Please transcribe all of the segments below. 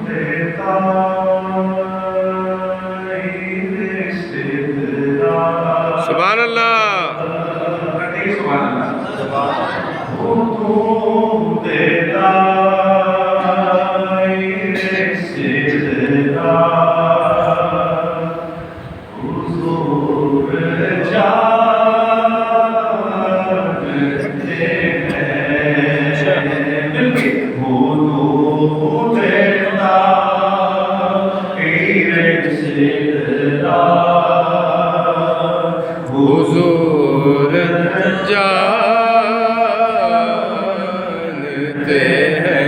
देता सुभान अल्लाह। देता हुजूर जानते हैं वो देता सिद्धा हुजूर जानते हैं।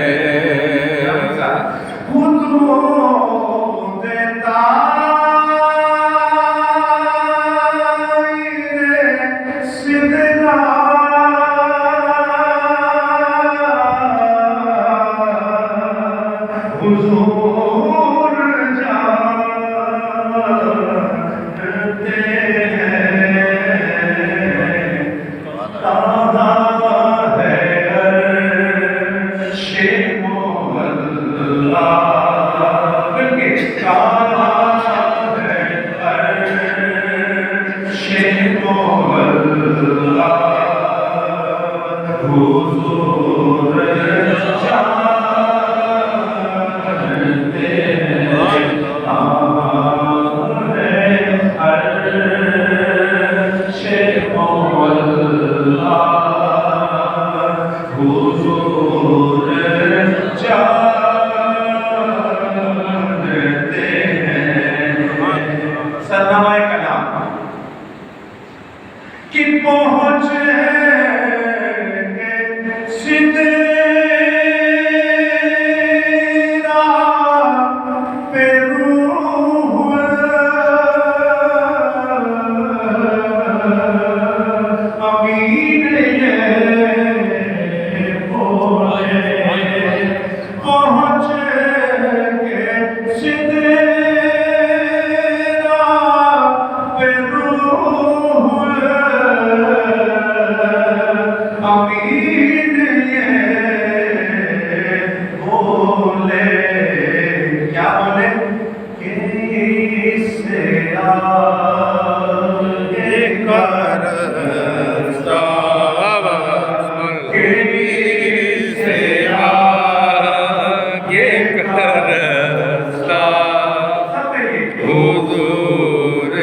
देता सिद्धा हुजूर जानते हैं कहाँ है अर्श मौला बल्कि कहाँ है अर्श मौला हुजूर जानते हैं कहाँ है अर्श मौला हुजूर जानते हैं सलाम कलाम कि पहुँचे सिदरा पे रूह अमीन ये बोले पहुँचेंगे सिदरा पे रूह अमीन ये बोले क्या बोले किससे आगे कर किससे आगे हुजूर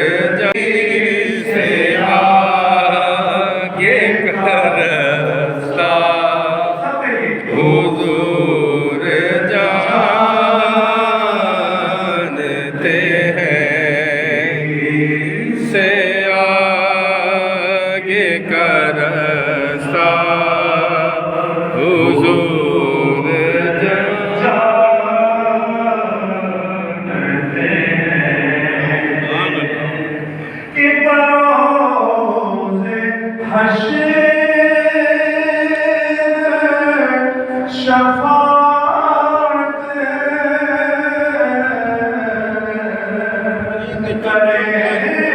से आगे करता हुजूर जानते हैं। से आगे करता हुजूर जानते हैं कि बरोज़े हश्र शफ़ाअत करेंगे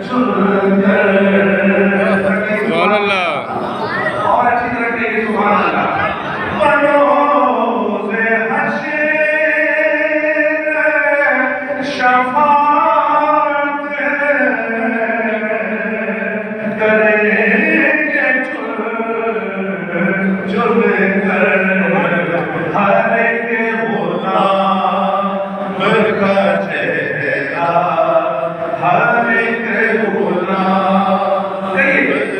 चुनकर सुभान अल्लाह। और अच्छी तरह कहिए सुभान अल्लाह। बरोज़े हश्र शफ़ाअत करेंगे चुनकर हर एक गुलाम का चेहरा हर एक गुलाम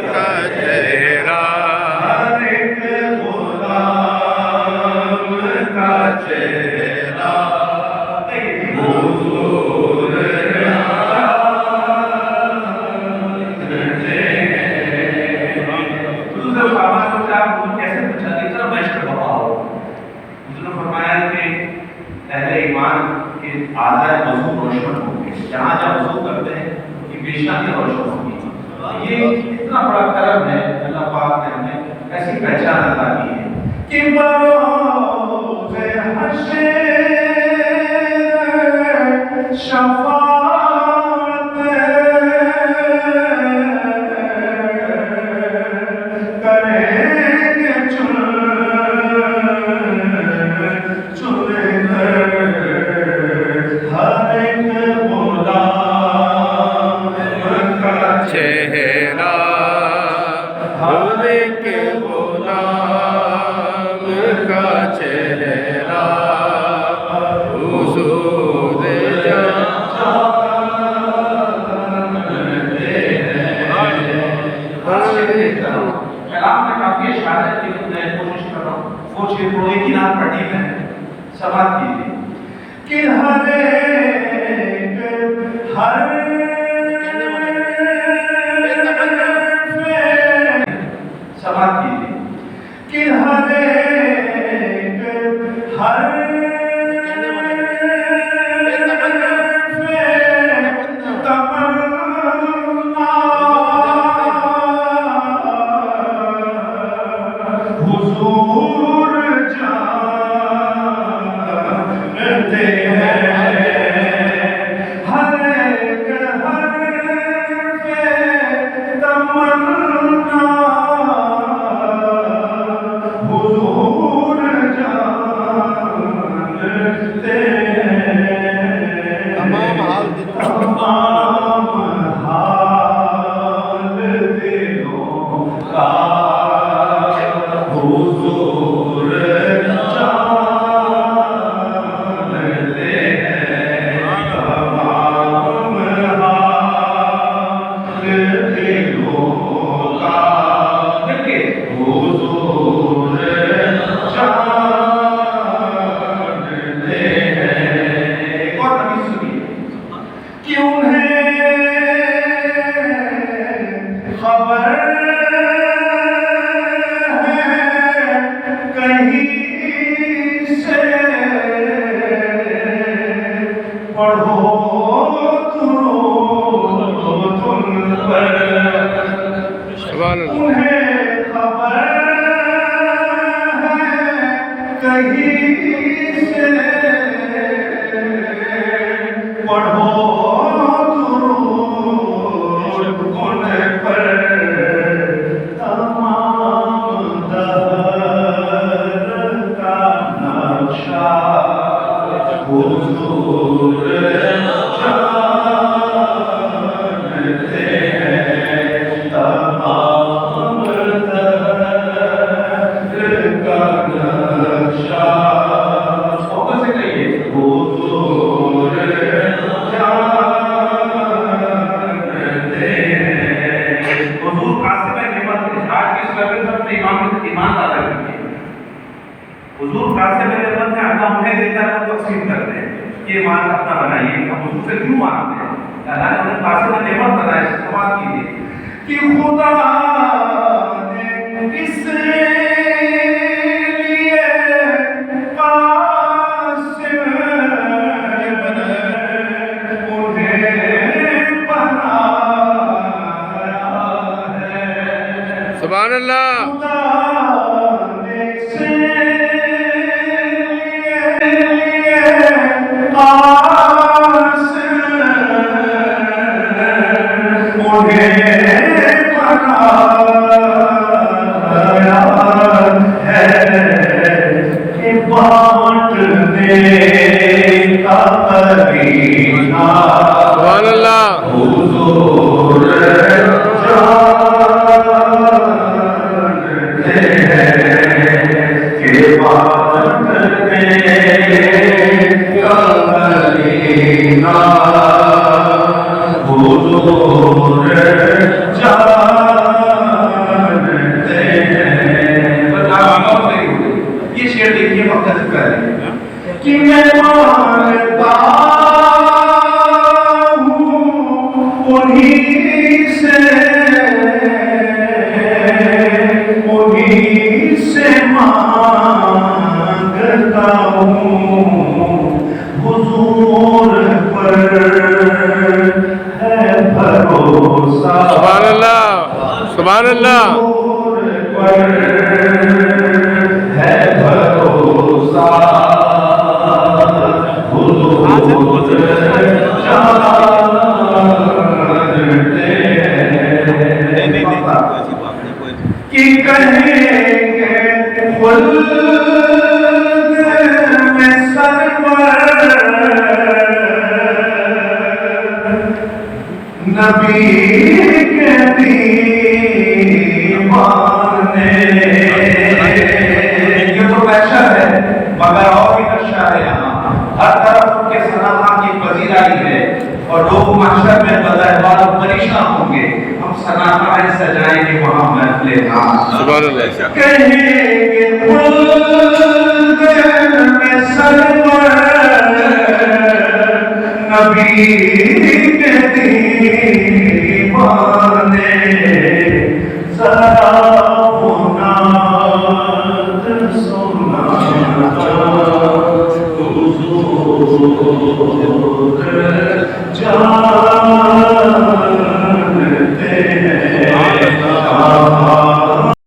का चेहरा हर एक गुलाम का चेहरा हुजूर जानते हैं। हुजूर फरमाया तो आप कैसे पूछा इतना मशक बताओ। हुजूर ने फरमाया कि पहले ईमान के आधा वजू रोशन होंगे जहाँ जहाँ वजू करते हैं कि पेशानी रोशन होगी। ये इतना बड़ा करम है अल्लाह पाक ने हमें ऐसी पहचान अता की है कि बरोज़े हश्र शफ़ाअत करेंगे चुनकर वो शेर को एक ही नाम पढ़नी है, समाप्त कीजिए कि हर समाप्त कीजिए कि हर हुजूर जानते हैं, हर एक तमन्ना हुजूर जानते हैं, तमाम हाल दिलों का हुजूर जानते हैं, तमाम हाल दिलों का हुजूर जानते हैं। एक और नबी सुनिए कि उन्हें खबर पढ़ो तुम पर, उन्हें खबर है कहीं से, पढ़ो उन पर तमाम दहर का नक्शा हुजूर जानते हैं, तमाम दहर का नक्शा। फोकस से कहिए हुजूर जानते हैं। हुजूर कासिम नेमत आज की लेवल पर अपने ईमान दादा कीजिए। हुजूर कासिम नेमत है, अल्लाह उन्हें देता है, वो तकसीम करते हैं, ये मान अपना बनाइए। हम हुजूर से क्यों मांगते हैं? अल्लाह ने उन्हें कासिम नेमत बनाया, समाप्त कीजिए कि खुदा ने किस लिए कासिम उन्हें बनाया है। सुभान अल्लाह। सुभान अल्लाह। हुजूर जानते हैं कि बांटने का महीना हुजूर जानते हैं। ये शेर देखिए, मकसद कर कि मैं मानता हूँ उन्हीं से मांगता हूँ, हुजूर पर है भरोसा। सुभान अल्लाह, सुभान अल्लाह। हुजूर पर है भरोसा, हुजूर जानते हैं कि कहेंगे खुल्द में सरवर नबी के दीवाने। ये तो पैसा है, मगर और भी नक्शा है। यहाँ हर तरफ उनके सनाहा की पजीराई है और लोग महशर में बदहवाल परेशान होंगे। हम सनाहाएं सजाएंगे वहां महफिल नाम। सुभान अल्लाह। कहेंगे नबी के दीवाने सलाम